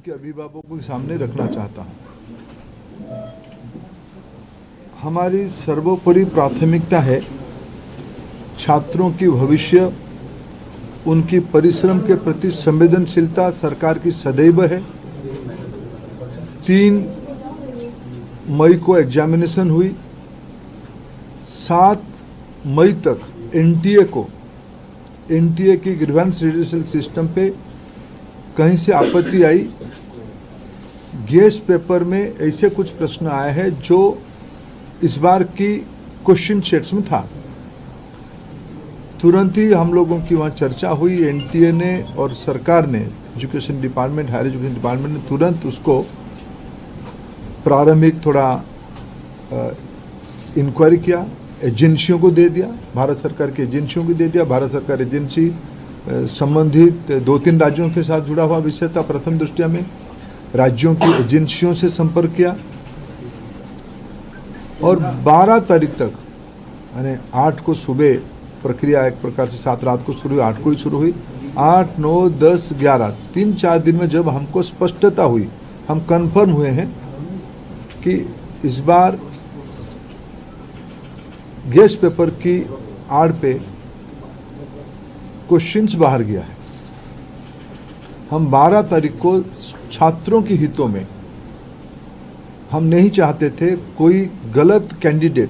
उनके अभिभावकों के सामने रखना चाहता हूँ। हमारी सर्वोपरि प्राथमिकता है छात्रों की भविष्य, उनकी परिश्रम के प्रति संवेदनशीलता सरकार की सदैव है। 3 मई को एग्जामिनेशन हुई, 7 मई तक एनटीए की ग्रीवेंस रिड्यूसल सिस्टम पे कहीं से आपत्ति आई। गेस्ट पेपर में ऐसे कुछ प्रश्न आए हैं जो इस बार की क्वेश्चन सेट्स में था। तुरंत ही हम लोगों की वहाँ चर्चा हुई। एनटीए ने और सरकार ने, education department, higher education department ने तुरंत उसको प्रारंभिक थोड़ा इंक्वायरी किया, एजेंसियों को दे दिया, भारत सरकार की एजेंसियों को दे दिया। भारत सरकार एजेंसी संबंधित 2-3 राज्यों के साथ जुड़ा हुआ विषय था। प्रथम दृष्टया में राज्यों की एजेंसियों से संपर्क किया और 12 तारीख तक, यानी 8 को सुबह प्रक्रिया एक प्रकार से 7 रात को शुरू हुई, 8 को ही शुरू हुई। 8, 9, 10, 11 3-4 दिन में जब हमको स्पष्टता हुई, हम कंफर्म हुए हैं कि इस बार गेस्ट पेपर की आड़ पे क्वेश्चंस बाहर गया है। हम 12 तारीख को छात्रों के हितों में हम नहीं चाहते थे कोई गलत कैंडिडेट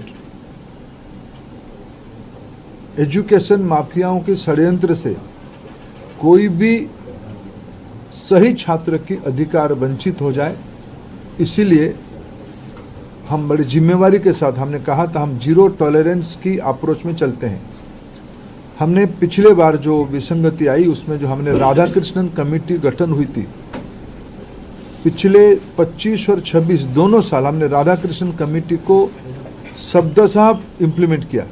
एजुकेशन माफियाओं के षड्यंत्र से कोई भी सही छात्र की अधिकार वंचित हो जाए। इसीलिए हम बड़ी जिम्मेवारी के साथ, हमने कहा था हम जीरो टॉलरेंस की अप्रोच में चलते हैं। हमने पिछले बार जो विसंगति आई उसमें जो हमने राधाकृष्णन कमेटी गठन हुई थी, पिछले 25 और 26 दोनों साल हमने राधाकृष्णन कमेटी को शब्दशः इम्प्लीमेंट किया।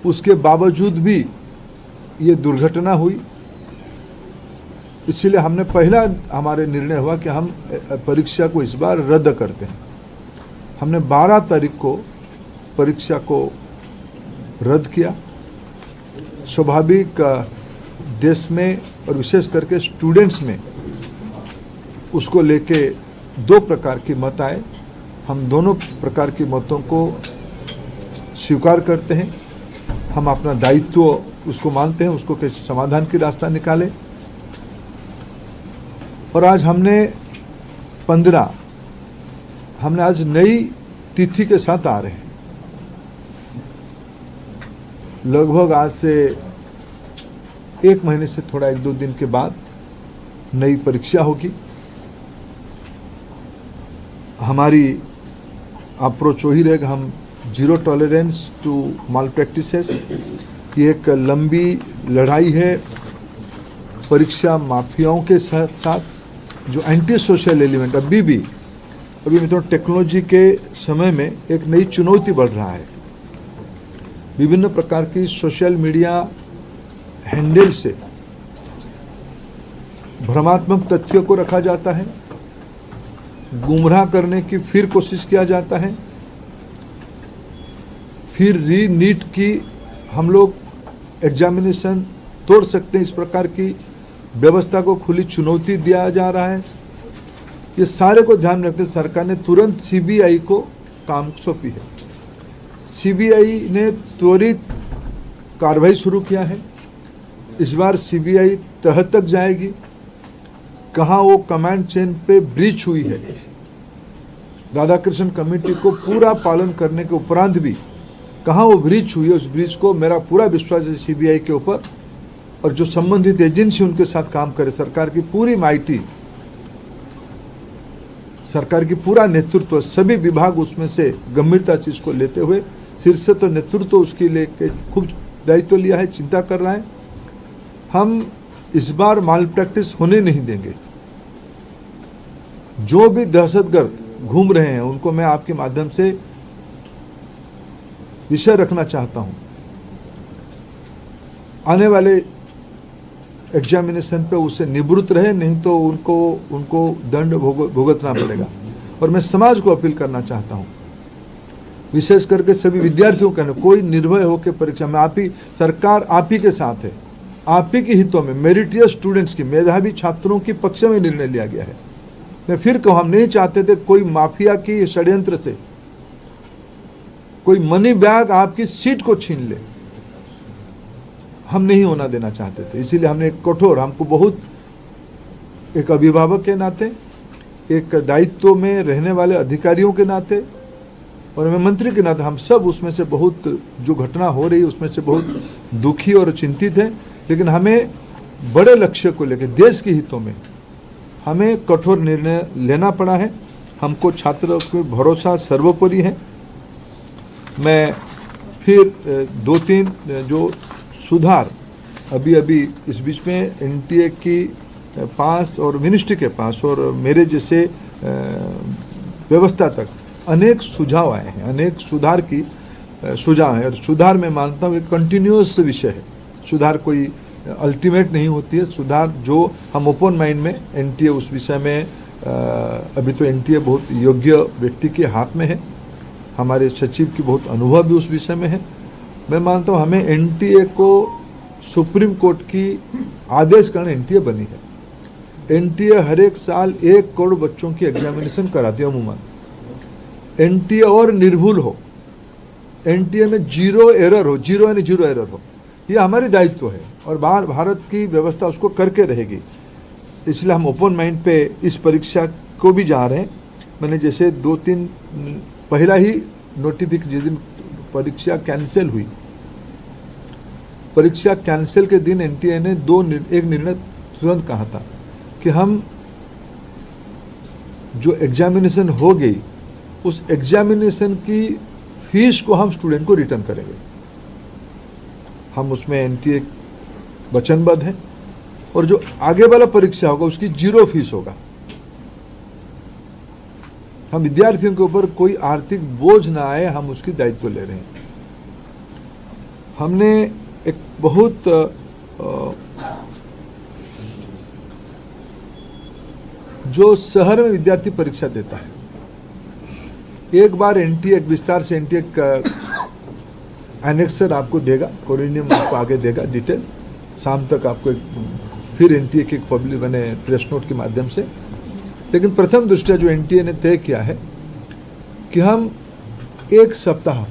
उसके बावजूद भी ये दुर्घटना हुई। इसलिए हमने पहला हमारे निर्णय हुआ कि हम परीक्षा को इस बार रद्द करते हैं। हमने 12 तारीख को परीक्षा को रद्द किया। स्वाभाविक देश में और विशेष करके स्टूडेंट्स में उसको लेके 2 प्रकार की मत आए। हम दोनों प्रकार की मतों को स्वीकार करते हैं। हम अपना दायित्व उसको मानते हैं, उसको कैसे समाधान की रास्ता निकाले। और आज हमने आज नई तिथि के साथ आ रहे हैं। लगभग आज से 1 महीने से थोड़ा 1-2 दिन के बाद नई परीक्षा होगी। हमारी अप्रोच वही रहेगा, हम zero tolerance to malpractices. ये एक लंबी लड़ाई है परीक्षा माफियाओं के साथ जो एंटी सोशल एलिमेंट अभी मतलब टेक्नोलॉजी के समय में एक नई चुनौती बढ़ रहा है। विभिन्न प्रकार की सोशल मीडिया हैंडल से भ्रमात्मक तथ्यों को रखा जाता है, गुमराह करने की फिर कोशिश किया जाता है, फिर नीट की हम लोग एग्जामिनेशन तोड़ सकते हैं, इस प्रकार की व्यवस्था को खुली चुनौती दिया जा रहा है। ये सारे को ध्यान में रखते सरकार ने तुरंत सीबीआई को काम सौंपी है। सीबीआई ने त्वरित कार्रवाई शुरू किया है। इस बार सीबीआई तह तक जाएगी, कहाँ वो कमांड चेन पे ब्रीच हुई है। राधाकृष्णन कमेटी को पूरा पालन करने के उपरांत भी कहाँ वो ब्रीच हुई है, उस ब्रीच को मेरा पूरा विश्वास है सीबीआई के ऊपर। और जो संबंधित एजेंसी उनके साथ काम करे, सरकार की पूरी माइटी, सरकार की पूरा नेतृत्व, सभी विभाग उसमें से गंभीरता चीज को लेते हुए, शीर्ष तो नेतृत्व उसके लेके खूब दायित्व लिया है, चिंता कर रहा है। हम इस बार माल प्रैक्टिस होने नहीं देंगे। जो भी दहशतगर्द घूम रहे हैं उनको मैं आपके माध्यम से विषय रखना चाहता हूं। आने वाले एग्जामिनेशन पे उससे निवृत्त रहे, नहीं तो उनको दंड भुगतना पड़ेगा। और मैं समाज को अपील करना चाहता हूं, विशेष करके सभी विद्यार्थियों का, कोई निर्भय होकर परीक्षा में, सरकार आप ही के साथ है। आप ही के हितों में मेरिटियस स्टूडेंट्स की, मेधावी छात्रों के पक्ष में निर्णय लिया गया है। मैं फिर कहूं, हम नहीं चाहते थे कोई माफिया की षड्यंत्र से कोई मनी बैग आपकी सीट को छीन ले, हम नहीं होना देना चाहते थे। इसीलिए हमने एक कठोर, हमको बहुत, एक अभिभावक के नाते, एक दायित्व में रहने वाले अधिकारियों के नाते और मैं मंत्री के नाते, हम सब उसमें से बहुत, जो घटना हो रही उसमें से बहुत दुखी और चिंतित हैं। लेकिन हमें बड़े लक्ष्य को लेकर, देश के हितों में हमें कठोर निर्णय लेना पड़ा है। हमको छात्रों को भरोसा सर्वोपरि है। मैं फिर 2-3 जो सुधार अभी इस बीच में एनटीए की पास और मिनिस्ट्री के पास और मेरे जैसे व्यवस्था तक अनेक सुझाव आए हैं, अनेक सुधार की सुझाव है। और सुधार मैं मानता हूँ एक कंटिन्यूअस विषय है, सुधार कोई अल्टीमेट नहीं होती है। सुधार जो हम ओपन माइंड में, एनटीए उस विषय में अभी तो एनटीए बहुत योग्य व्यक्ति के हाथ में है, हमारे सचिव की बहुत अनुभव भी उस विषय में है। मैं मानता हूँ हमें एनटीए को सुप्रीम कोर्ट की आदेश कारण एनटीए बनी है। एनटीए हर एक साल 1 करोड़ बच्चों की एग्जामिनेशन कराती है अमूमन। एनटीए और निर्भुल हो, एनटीए में जीरो एरर हो, जीरो यानी जीरो एरर हो, ये हमारी दायित्व है और भारत की व्यवस्था उसको करके रहेगी। इसलिए हम ओपन माइंड पे इस परीक्षा को भी जा रहे हैं। मैंने जैसे 2-3 पहला ही नोटिफिकेशन, जिस दिन परीक्षा कैंसिल हुई, परीक्षा कैंसिल के दिन एनटीए ने एक निर्णय तुरंत कहा था कि हम जो एग्जामिनेशन हो गई उस एग्जामिनेशन की फीस को हम स्टूडेंट को रिटर्न करेंगे। हम उसमें एनटीए वचनबद्ध हैं और जो आगे वाला परीक्षा होगा उसकी 0 फीस होगा। हम विद्यार्थियों के ऊपर कोई आर्थिक बोझ ना आए, हम उसकी दायित्व ले रहे हैं। हमने एक बहुत जो शहर में विद्यार्थी परीक्षा देता है, एक बार एनटीए एक विस्तार से एनटीए का एनेक्सर आपको देगा, कोरिनियम आपको आगे देगा डिटेल, शाम तक आपको फिर एनटीए की पब्लिक बने प्रेस नोट के माध्यम से। लेकिन प्रथम दृष्टया जो एनटीए ने तय किया है कि हम 1 सप्ताह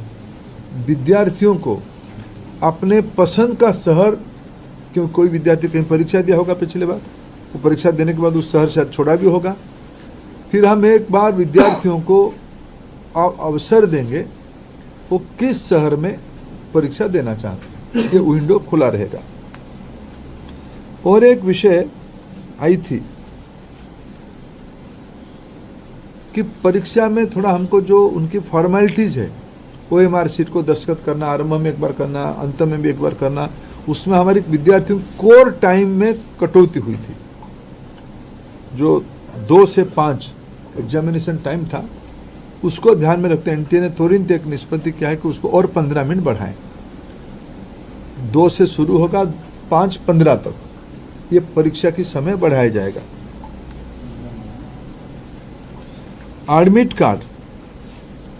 विद्यार्थियों को अपने पसंद का शहर, क्यों कोई विद्यार्थी कहीं परीक्षा दिया होगा पिछले बार, वो परीक्षा देने के बाद उस शहर से छोड़ा भी होगा, फिर हम एक बार विद्यार्थियों को अवसर देंगे वो किस शहर में परीक्षा देना चाहते हैं, ये विंडो खुला रहेगा। और एक विषय आई थी कि परीक्षा में थोड़ा हमको जो उनकी फॉर्मेलिटीज है, ओएमआर शीट को दस्तखत करना, आरंभ में एक बार करना, अंत में भी एक बार करना, उसमें हमारे विद्यार्थियों कोर टाइम में कटौती हुई थी। जो 2 से 5 एग्जामिनेशन टाइम था उसको ध्यान में रखते एनटीए ने तुरंत एक निष्पत्ति किया है कि उसको और 15 मिनट बढ़ाएं। 2 से शुरू होगा, 5:15 तक ये परीक्षा की समय बढ़ाया जाएगा। एडमिट कार्ड,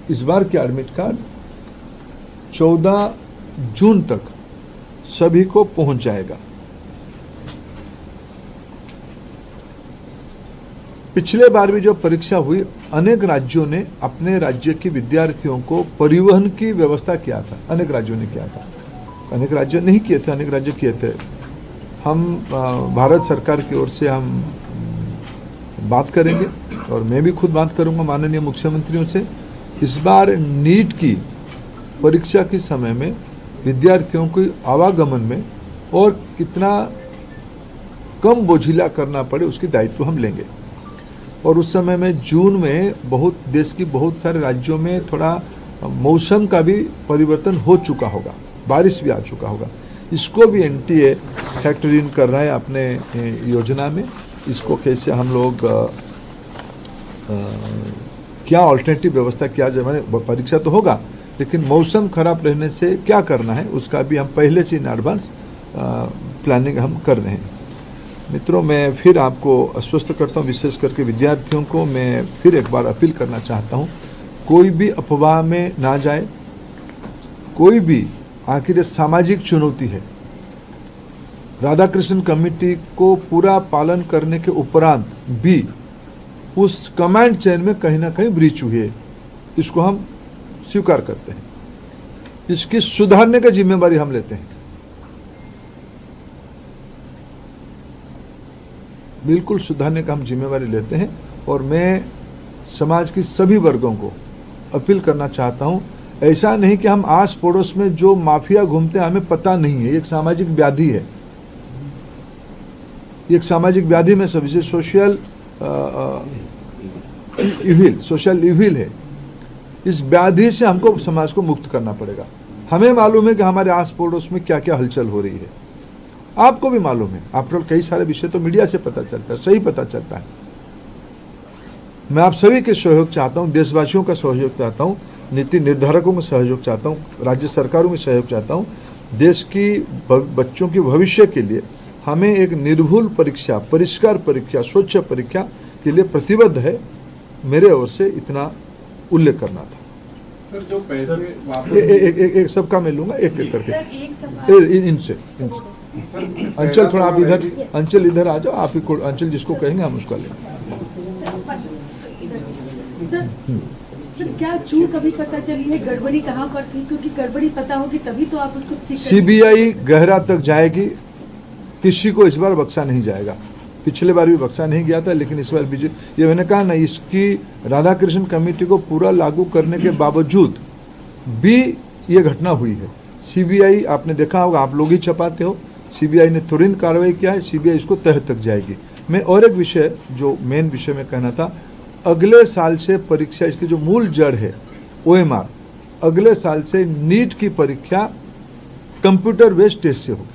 इस बार के एडमिट कार्ड 14 जून तक सभी को पहुंच जाएगा। पिछले बार भी जो परीक्षा हुई, अनेक राज्यों ने अपने राज्य के विद्यार्थियों को परिवहन की व्यवस्था किया था, अनेक राज्यों ने किया था, अनेक राज्य नहीं किए थे, अनेक राज्य किए थे। हम भारत सरकार की ओर से हम बात करेंगे और मैं भी खुद बात करूंगा माननीय मुख्यमंत्रियों से। इस बार नीट की परीक्षा के समय में विद्यार्थियों को आवागमन में और कितना कम बोझिला करना पड़े उसकी दायित्व हम लेंगे। और उस समय में जून में बहुत देश की बहुत सारे राज्यों में थोड़ा मौसम का भी परिवर्तन हो चुका होगा, बारिश भी आ चुका होगा, इसको भी एनटीए फैक्टर इन कर रहा है अपने योजना में। इसको कैसे हम लोग क्या ऑल्टरनेटिव व्यवस्था किया जाए, माने परीक्षा तो होगा लेकिन मौसम खराब रहने से क्या करना है उसका भी हम पहले से इन एडवांस प्लानिंग हम कर रहे हैं। मित्रों, मैं फिर आपको आश्वस्त करता हूँ, विशेष करके विद्यार्थियों को मैं फिर एक बार अपील करना चाहता हूँ, कोई भी अफवाह में ना जाए, कोई भी, आखिर ये सामाजिक चुनौती है, राधाकृष्णन कमेटी को पूरा पालन करने के उपरांत भी उस कमांड चेन में कहीं ना कहीं ब्रीच हुई है, इसको हम स्वीकार करते हैं। इसकी सुधारने की जिम्मेवारी हम लेते हैं, बिल्कुल सुधारने का हम जिम्मेवारी लेते हैं। और मैं समाज की सभी वर्गों को अपील करना चाहता हूं, ऐसा नहीं कि हम आस पड़ोस में जो माफिया घूमते हैं हमें पता नहीं है, ये एक सामाजिक व्याधि है, ये एक सामाजिक व्याधि में सभी से सोशल इविल है। इस व्याधि से हमको समाज को मुक्त करना पड़ेगा। हमें मालूम है कि हमारे आस पड़ोस में क्या क्या हलचल हो रही है, आपको भी मालूम है। आफ्टर कई सारे विषय तो मीडिया से पता चलता है, सही पता चलता है। मैं आप सभी के सहयोग चाहता हूं, देशवासियों का सहयोग चाहता हूं, नीति निर्धारकों का सहयोग चाहता हूं, राज्य सरकारों का सहयोग चाहता हूं। देश की बच्चों के भविष्य के लिए हमें एक निर्भुल परीक्षा, परिष्कार परीक्षा, स्वच्छ परीक्षा के लिए प्रतिबद्ध है। मेरे ओर से इतना उल्लेख करना था। सर, जो पैसे एक सबका मैं लूंगा, एक एक करके इनसे। अंचल थोड़ा आप इधर, अंचल इधर आ जाओ, आप ही अंचल जिसको कहेंगे हम उसका लेंगे। सर, क्या चूक अभी पता चली है, गड़बड़ी कहाँ पर थी? क्योंकि गड़बड़ी पता होगी तभी तो आप उसको ठीक सीबीआई गहरा तक जाएगी, किसी को इस बार बख्शा नहीं जाएगा। पिछले बार भी बख्शा नहीं गया था, लेकिन इस बार बीजेपी, ये मैंने कहा ना, इसकी राधाकृष्णन कमेटी को पूरा लागू करने के बावजूद भी ये घटना हुई है। सीबीआई, आपने देखा होगा, आप लोग ही छपाते हो, सीबीआई ने तुरंत कार्रवाई किया है, सीबीआई इसको तह तक जाएगी। मैं और एक विषय, जो मेन विषय में कहना था, अगले साल से परीक्षा, इसकी जो मूल जड़ है OMR, अगले साल से नीट की परीक्षा कंप्यूटर बेस्ड टेस्ट से होगी।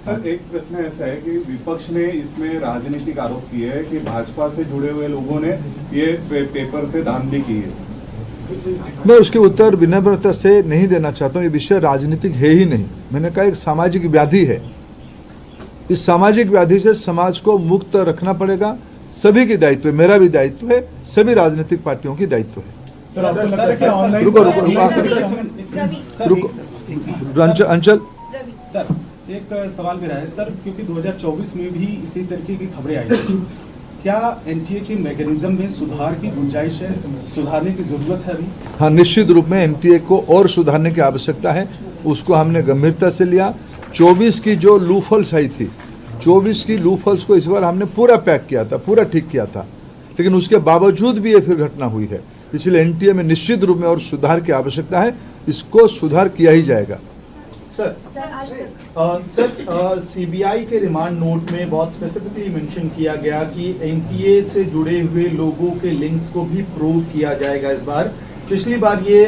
सर, एक प्रश्न ऐसा है कि विपक्ष ने इसमें राजनीतिक आरोप किए है कि भाजपा से जुड़े हुए लोगों ने ये पेपर से धांधली की है। मैं उसके उत्तर विनम्रता से नहीं देना चाहता हूँ। ये विषय राजनीतिक है ही नहीं। मैंने कहा एक सामाजिक व्याधि है। इस सामाजिक व्याधि से समाज को मुक्त रखना पड़ेगा। सभी की दायित्व है, मेरा भी दायित्व है, सभी राजनीतिक पार्टियों की दायित्व है। रुको अंचल सर, एक सवाल मेरा है सर, क्योंकि 2024 में भी इसी तरीके की खबरें आई थी, क्या एनटीए के मैकेनिज्म में सुधार की गुंजाइश है, सुधारने की जरूरत है अभी? हाँ, निश्चित रूप में एनटीए को और सुधारने की आवश्यकता है। उसको हमने गंभीरता से लिया। 24 की जो लूफल्स आई थी, 24 की लूफल्स को इस बार हमने पूरा पैक किया था, पूरा ठीक किया था, लेकिन उसके बावजूद भी ये फिर घटना हुई है। इसलिए एनटीए में निश्चित रूप में और सुधार की आवश्यकता है। इसको सुधार किया ही जाएगा। सर, सीबीआई के रिमांड नोट में बहुत स्पेसिफिकली मेंशन किया गया कि एनटीए से जुड़े हुए लोगों के लिंक्स को भी प्रूव किया जाएगा इस बार। पिछली बार ये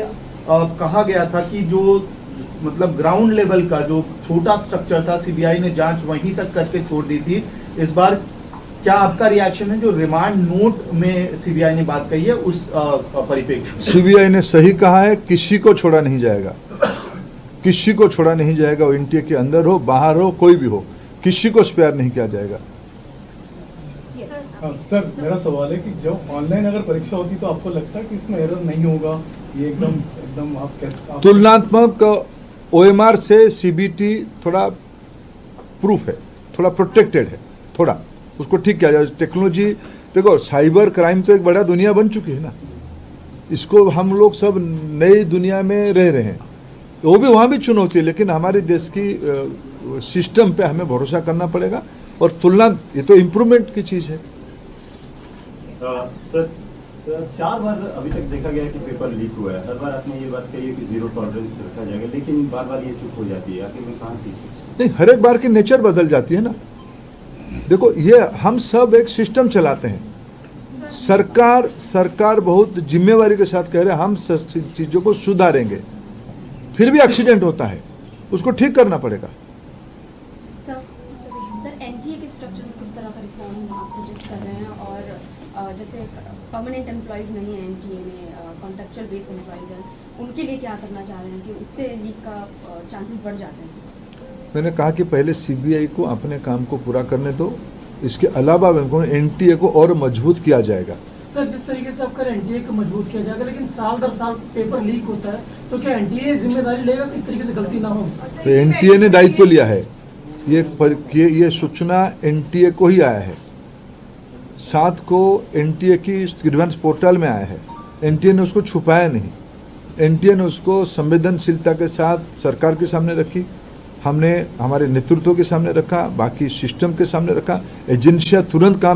कहा गया था कि जो मतलब ग्राउंड लेवल का जो छोटा स्ट्रक्चर था, सीबीआई ने जांच वहीं तक करके छोड़ दी थी। इस बार क्या आपका रिएक्शन है जो रिमांड नोट में सीबीआई ने बात कही है उस परिप्रेक्ष्य? सीबीआई ने सही कहा है, किसी को छोड़ा नहीं जाएगा, किसी को छोड़ा नहीं जाएगा। वो एनटीए के अंदर हो, बाहर हो, कोई भी हो, किसी को स्पेयर नहीं किया जाएगा। सर, मेरा सवाल है कि जब ऑनलाइन अगर परीक्षा होती तो आपको लगता है कि इसमें एरर नहीं होगा? ये एकदम आप तुलनात्मक OMR से सीबीटी थोड़ा प्रूफ है, थोड़ा प्रोटेक्टेड है, थोड़ा उसको ठीक किया जाए। टेक्नोलॉजी देखो, साइबर क्राइम तो एक बड़ा दुनिया बन चुकी है ना, इसको हम लोग सब नई दुनिया में रह रहे हैं। वो भी वहाँ भी चुनौती है, लेकिन हमारे देश की सिस्टम पे हमें भरोसा करना पड़ेगा। और तुलना, ये तो इम्प्रूवमेंट की चीज़ है। सर, 4 बार अभी तक देखा गया कि पेपर लीक हुआ है। हर बार आपने ये बात कही है कि 0 टॉलरेंस रखा जाएगा, लेकिन बार बार ये चुप हो जाती है। आखिर में कहाँ थी? नहीं, हर एक बार की नेचर बदल जाती है ना। देखो, ये हम सब एक सिस्टम चलाते हैं। सरकार बहुत जिम्मेवारी के साथ कह रहे हैं हम चीज़ों को सुधारेंगे, फिर भी एक्सीडेंट होता है, उसको ठीक करना पड़ेगा। सर, एनटीए के स्ट्रक्चर में किस तरह का रिफॉर्म आप सजेस्ट कर रहे हैं? और जैसे परमानेंट एम्प्लॉयज नहीं है एनटीए में, कॉन्ट्रैक्चुअल बेस एम्प्लॉयज हैं, उनके लिए क्या करना चाह रहे हैं कि उससे लीक का चांसेस बढ़ जाते हैं? मैंने कहा कि पहले सीबीआई को अपने काम को पूरा करने दो। इसके अलावा एनटीए को और मजबूत किया जाएगा। सर जिस तरीके से आपका एनटीए को मजबूत किया जाएगा, लेकिन साल दर साल पेपर लीक होता है, तो क्या एनटीए जिम्मेदारी लेगा कि इस तरीके से गलती ना हो? तो एनटीए ने दायित्व लिया है, ये सूचना एनटीए को ही आया है, 7 को एनटीए की ग्रीवेंस पोर्टल में आया है। एनटीए ने उसको छुपाया नहीं, एनटीए ने उसको संवेदनशीलता के साथ सरकार के सामने रखी, हमने हमारे नेतृत्व के सामने रखा, बाकी सिस्टम के सामने रखा। एजेंसियां तुरंत काम